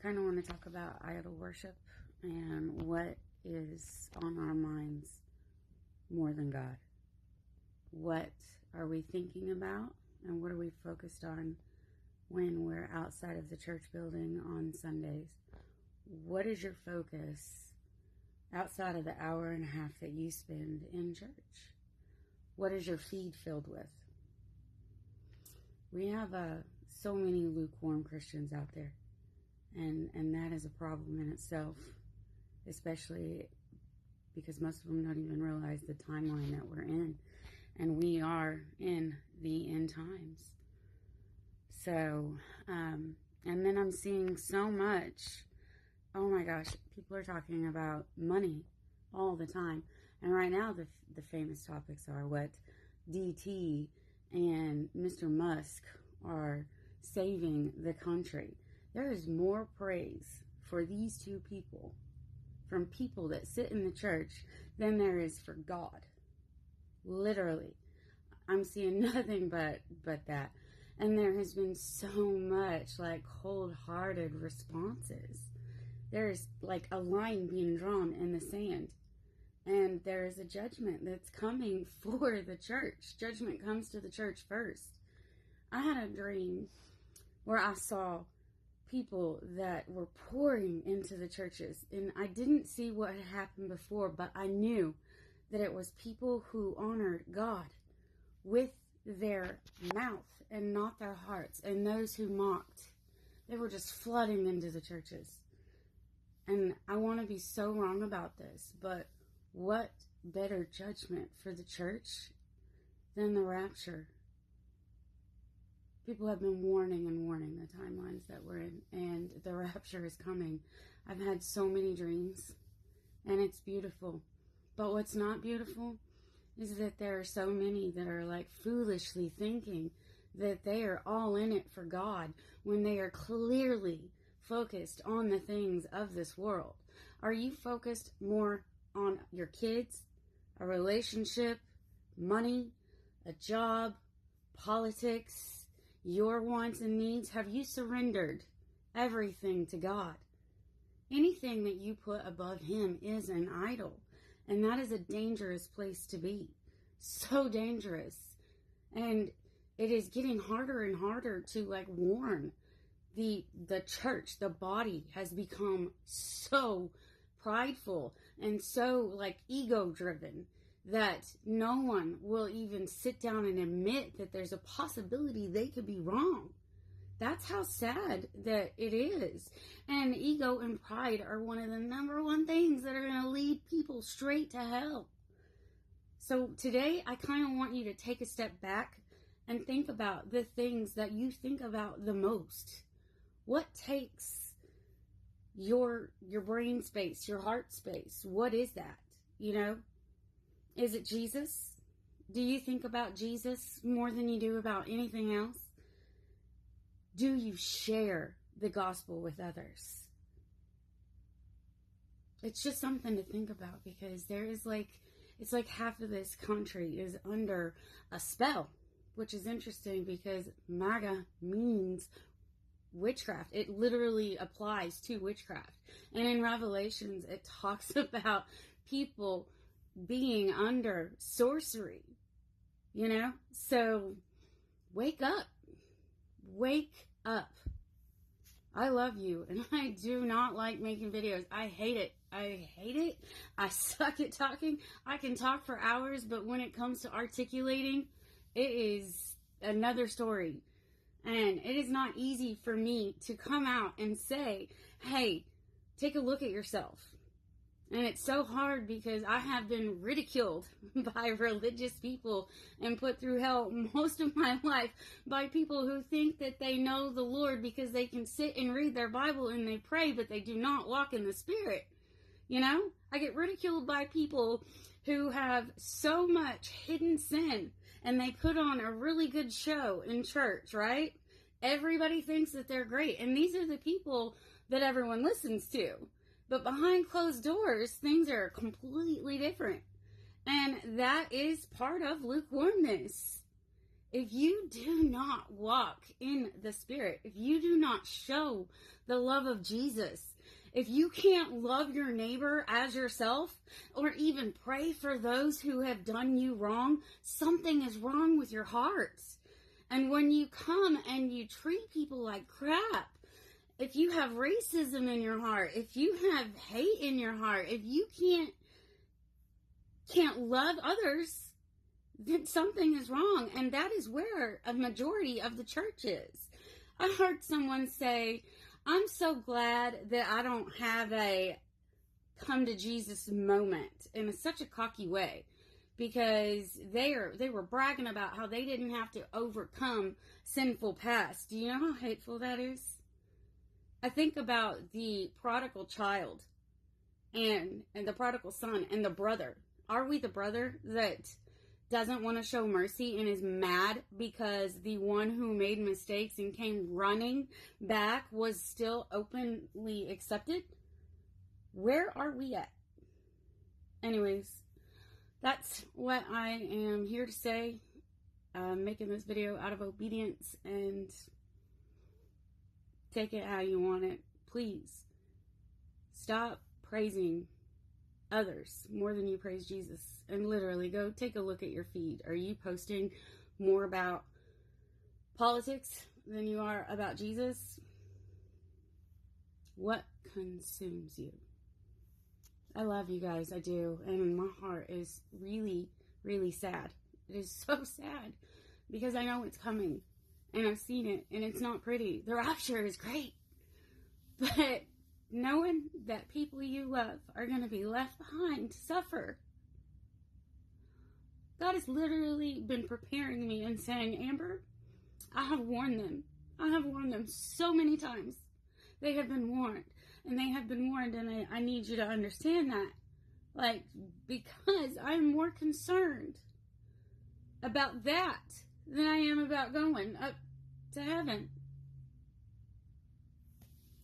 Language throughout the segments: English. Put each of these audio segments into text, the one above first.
kind of want to talk about idol worship and what is on our minds more than God. What are we thinking about and what are we focused on when we're outside of the church building on Sundays? What is your focus outside of the hour and a half that you spend in church? What is your feed filled with? We have so many lukewarm Christians out there, and that is a problem in itself, especially because most of them don't even realize the timeline that we're in, and we are in the end times. So, and then I'm seeing so much, oh my gosh, people are talking about money all the time, and right now the famous topics are what DT and Mr. Musk are saving the country. There is more praise for these two people from people that sit in the church than there is for God. Literally. I'm seeing nothing but that. And there has been so much like cold-hearted responses. There's like a line being drawn in the sand. And there is a judgment that's coming for the church. Judgment comes to the church first. I had a dream where I saw people that were pouring into the churches. And I didn't see what had happened before, but I knew that it was people who honored God with their mouth and not their hearts. And those who mocked, they were just flooding into the churches. And I want to be so wrong about this, but what better judgment for the church than the rapture? People have been warning and warning the timelines that we're in, and the rapture is coming. I've had so many dreams, and it's beautiful. But what's not beautiful is that there are so many that are like foolishly thinking that they are all in it for God when they are clearly focused on the things of this world. Are you focused more on your kids, a relationship, money, a job, politics, your wants and needs? Have you surrendered everything to God? Anything that you put above Him is an idol, and that is a dangerous place to be. So dangerous. And it is getting harder and harder to like warn. The church, the body has become so prideful and so like ego driven that no one will even sit down and admit that there's a possibility they could be wrong. That's how sad that it is. And ego and pride are one of the number one things that are going to lead people straight to hell. So today I kind of want you to take a step back and think about the things that you think about the most. What takes your brain space, your heart space? What is that? You know? Is it Jesus? Do you think about Jesus more than you do about anything else? Do you share the gospel with others? It's just something to think about, because there is like, it's like half of this country is under a spell, which is interesting because MAGA means witchcraft. It literally applies to witchcraft. And in Revelations, it talks about people being under sorcery, you know? So wake up. Wake up. I love you, and I do not like making videos. I hate it. I hate it. I suck at talking. I can talk for hours, but when it comes to articulating, it is another story. And it is not easy for me to come out and say, hey, take a look at yourself. And it's so hard because I have been ridiculed by religious people and put through hell most of my life by people who think that they know the Lord because they can sit and read their Bible and they pray, but they do not walk in the Spirit. You know, I get ridiculed by people who have so much hidden sin and they put on a really good show in church, right? Everybody thinks that they're great. And these are the people that everyone listens to. But behind closed doors, things are completely different. And that is part of lukewarmness. if you do not walk in the Spirit, if you do not show the love of Jesus, if you can't love your neighbor as yourself, or even pray for those who have done you wrong, something is wrong with your hearts. And when you come and you treat people like crap, if you have racism in your heart, if you have hate in your heart, if you can't love others, then something is wrong. And that is where a majority of the church is. I heard someone say, I'm so glad that I don't have a come to Jesus moment, in such a cocky way, because they were bragging about how they didn't have to overcome sinful past. Do you know how hateful that is? I think about the prodigal child and the prodigal son and the brother. Are we the brother that doesn't want to show mercy and is mad because the one who made mistakes and came running back was still openly accepted? Where are we at? Anyways, that's what I am here to say. I'm making this video out of obedience, and take it how you want it. Please stop praising others more than you praise Jesus. And literally go take a look at your feed. Are you posting more about politics than you are about Jesus? What consumes you? I love you guys, I do, and my heart is really, really sad. It is so sad because I know it's coming and I've seen it, and it's not pretty. The rapture is great, but knowing that people you love are going to be left behind to suffer. God has literally been preparing me and saying, Amber, I have warned them. I have warned them so many times. They have been warned, and they have been warned, and I need you to understand that. Like, because I'm more concerned about that than I am about going up to heaven.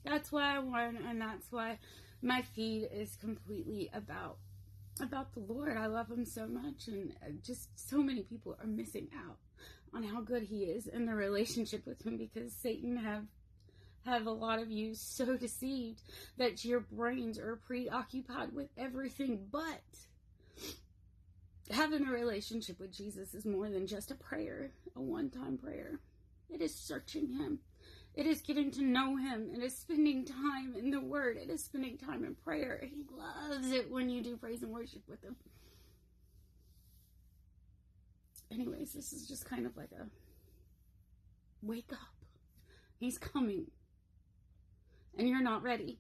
That's why I warn, and that's why my feed is completely about the Lord. I love him so much, and just so many people are missing out on how good he is in their relationship with him, because Satan have a lot of you so deceived that your brains are preoccupied with everything but. Having a relationship with Jesus is more than just a prayer, a one-time prayer. It is searching him. It is getting to know him. It is spending time in the Word. It is spending time in prayer. He loves it when you do praise and worship with him. Anyways, this is just kind of like a wake up. He's coming. And you're not ready.